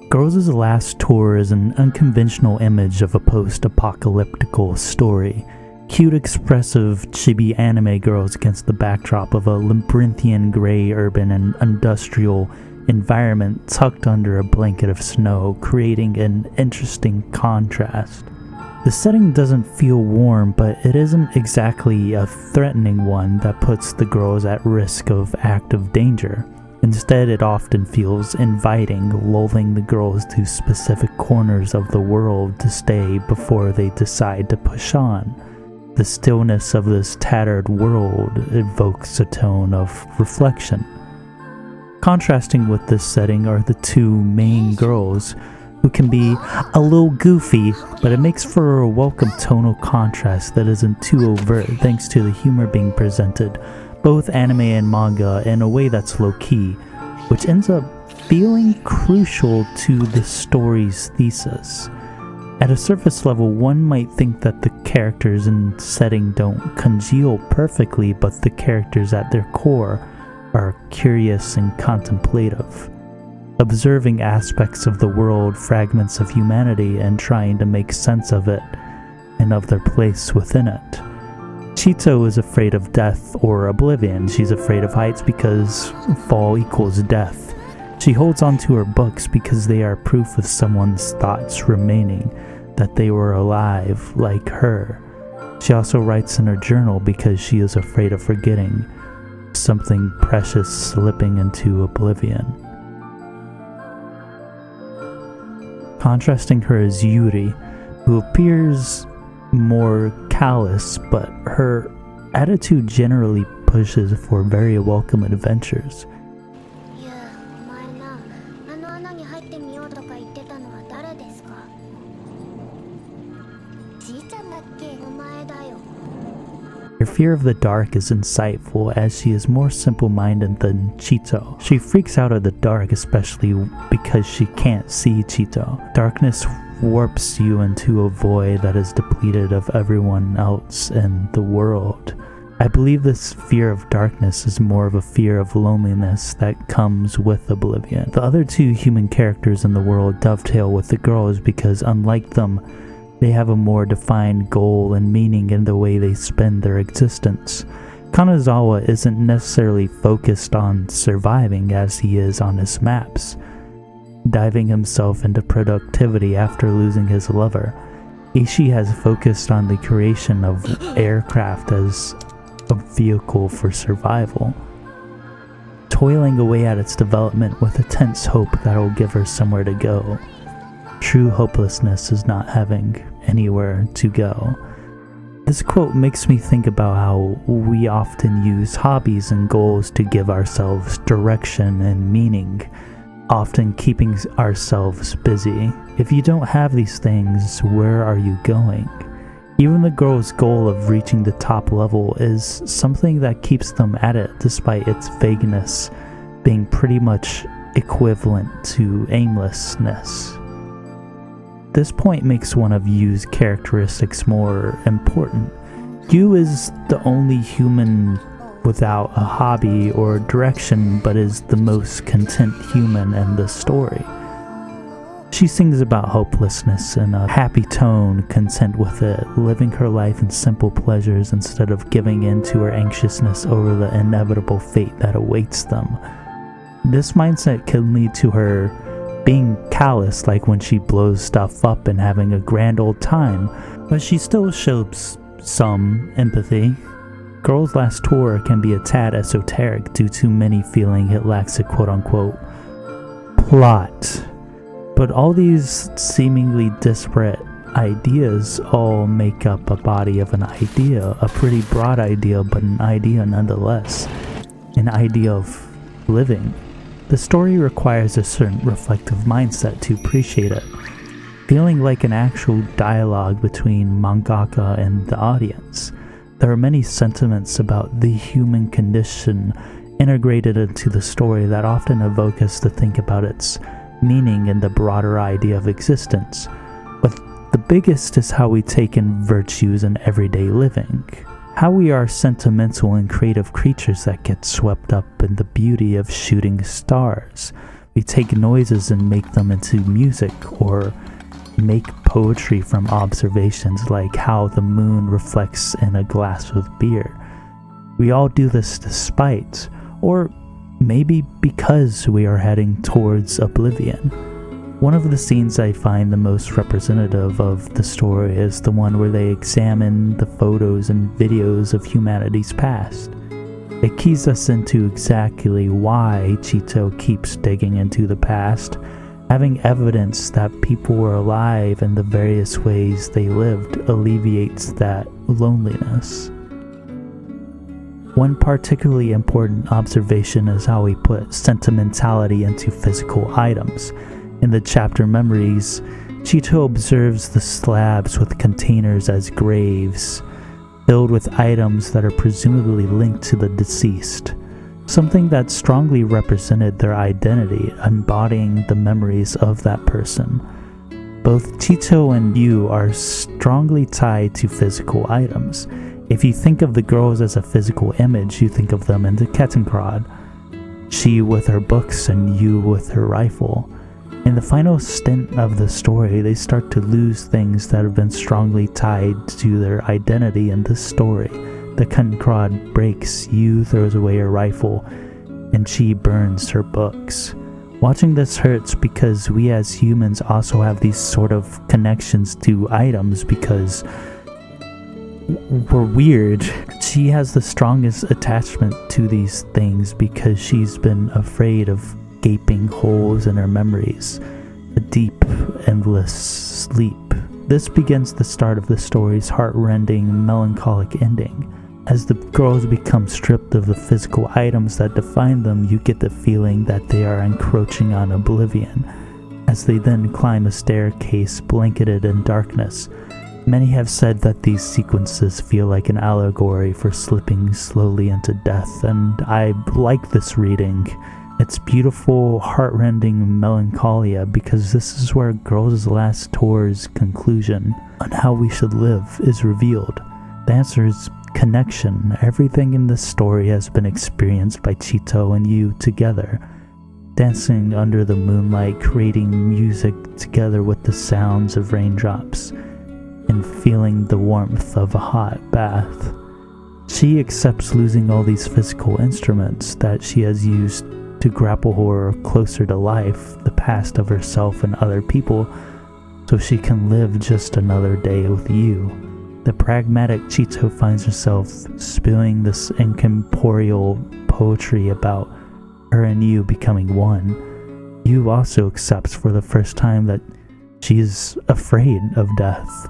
Girls' Last Tour is an unconventional image of a post-apocalyptical story. Cute, expressive, chibi anime girls against the backdrop of a labyrinthian gray urban and industrial environment tucked under a blanket of snow, creating an interesting contrast. The setting doesn't feel warm, but it isn't exactly a threatening one that puts the girls at risk of active danger. Instead, it often feels inviting, lulling the girls to specific corners of the world to stay before they decide to push on. The stillness of this tattered world evokes a tone of reflection. Contrasting with this setting are the two main girls, who can be a little goofy, but it makes for a welcome tonal contrast that isn't too overt thanks to the humor being presented, both anime and manga, in a way that's low-key, which ends up feeling crucial to the story's thesis. At a surface level, one might think that the characters and setting don't congeal perfectly, but the characters at their core are curious and contemplative, observing aspects of the world, fragments of humanity, and trying to make sense of it and of their place within it. Chito is afraid of death or oblivion. She's afraid of heights because fall equals death. She holds on to her books because they are proof of someone's thoughts remaining, that they were alive like her. She also writes in her journal because she is afraid of forgetting, something precious slipping into oblivion. Contrasting her is Yuri, who appears more callous, but her attitude generally pushes for very welcome adventures. Her fear of the dark is insightful, as she is more simple-minded than Chito. She freaks out at the dark, especially because she can't see Chito. Darkness warps you into a void that is depleted of everyone else in the world. I believe this fear of darkness is more of a fear of loneliness that comes with oblivion. The other two human characters in the world dovetail with the girls because, unlike them, they have a more defined goal and meaning in the way they spend their existence. Kanazawa isn't necessarily focused on surviving as he is on his maps, diving himself into productivity after losing his lover. Ishi has focused on the creation of aircraft as a vehicle for survival, toiling away at its development with a tense hope that will give her somewhere to go. True hopelessness is not having anywhere to go. This quote makes me think about how we often use hobbies and goals to give ourselves direction and meaning, often keeping ourselves busy. If you don't have these things, where are you going? Even the girl's goal of reaching the top level is something that keeps them at it, despite its vagueness being pretty much equivalent to aimlessness. This point makes one of Yu's characteristics more important. Yu is the only human without a hobby or direction, but is the most content human in the story. She sings about hopelessness in a happy tone, content with it, living her life in simple pleasures instead of giving in to her anxiousness over the inevitable fate that awaits them. This mindset can lead to her being callous, like when she blows stuff up and having a grand old time, but she still shows some empathy. Girls' Last Tour can be a tad esoteric due to many feeling it lacks a quote-unquote plot. But all these seemingly disparate ideas all make up a body of an idea, a pretty broad idea, but an idea nonetheless, an idea of living. The story requires a certain reflective mindset to appreciate it, feeling like an actual dialogue between mangaka and the audience. There are many sentiments about the human condition integrated into the story that often evoke us to think about its meaning and the broader idea of existence. But the biggest is how we take in virtues in everyday living. How we are sentimental and creative creatures that get swept up in the beauty of shooting stars, We take noises and make them into music, or make poetry from observations like how the moon reflects in a glass of beer. We all do this despite, or maybe because, we are heading towards oblivion. One of the scenes I find the most representative of the story is the one where they examine the photos and videos of humanity's past. It keys us into exactly why Chito keeps digging into the past. Having evidence that people were alive and the various ways they lived alleviates that loneliness. One particularly important observation is how we put sentimentality into physical items. In the chapter Memories, Chito observes the slabs with containers as graves, filled with items that are presumably linked to the deceased, something that strongly represented their identity, embodying the memories of that person. Both Chito and Yu are strongly tied to physical items. If you think of the girls as a physical image, you think of them in the Kettenkrad, she with her books and Yu with her rifle. In the final stint of the story, they start to lose things that have been strongly tied to their identity in this story. The Kettenkrad breaks, Yu throws away her rifle, and she burns her books. Watching this hurts because we as humans also have these sort of connections to items because we're weird. She has the strongest attachment to these things because she's been afraid of gaping holes in her memories, a deep, endless sleep. This begins the start of the story's heart-rending, melancholic ending. As the girls become stripped of the physical items that define them, you get the feeling that they are encroaching on oblivion. As they then climb a staircase blanketed in darkness, many have said that these sequences feel like an allegory for slipping slowly into death, and I like this reading. It's beautiful, heart-rending melancholia because this is where Girls' Last Tour's conclusion on how we should live is revealed. The answer is connection. Everything in this story has been experienced by Chito and Yu together, dancing under the moonlight, creating music together with the sounds of raindrops, and feeling the warmth of a hot bath. She accepts losing all these physical instruments that she has used to grapple her closer to life, the past of herself and other people, so she can live just another day with Yu. The pragmatic Chito finds herself spewing this incorporeal poetry about her and Yu becoming one. Yu also accepts for the first time that she is afraid of death.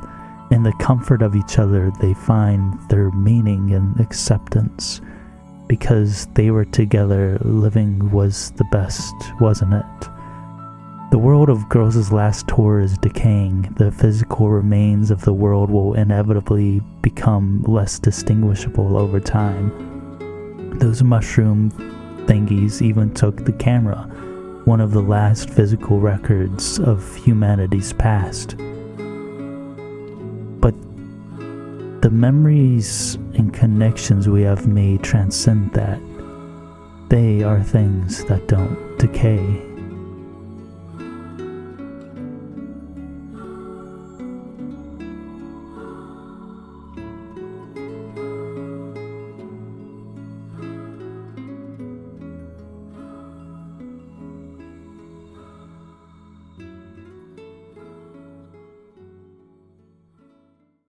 In the comfort of each other, they find their meaning and acceptance. Because they were together, living was the best, wasn't it? The world of Girls' Last Tour is decaying. The physical remains of the world will inevitably become less distinguishable over time. Those mushroom thingies even took the camera, one of the last physical records of humanity's past. But the memories and connections we have made transcend that. They are things that don't decay.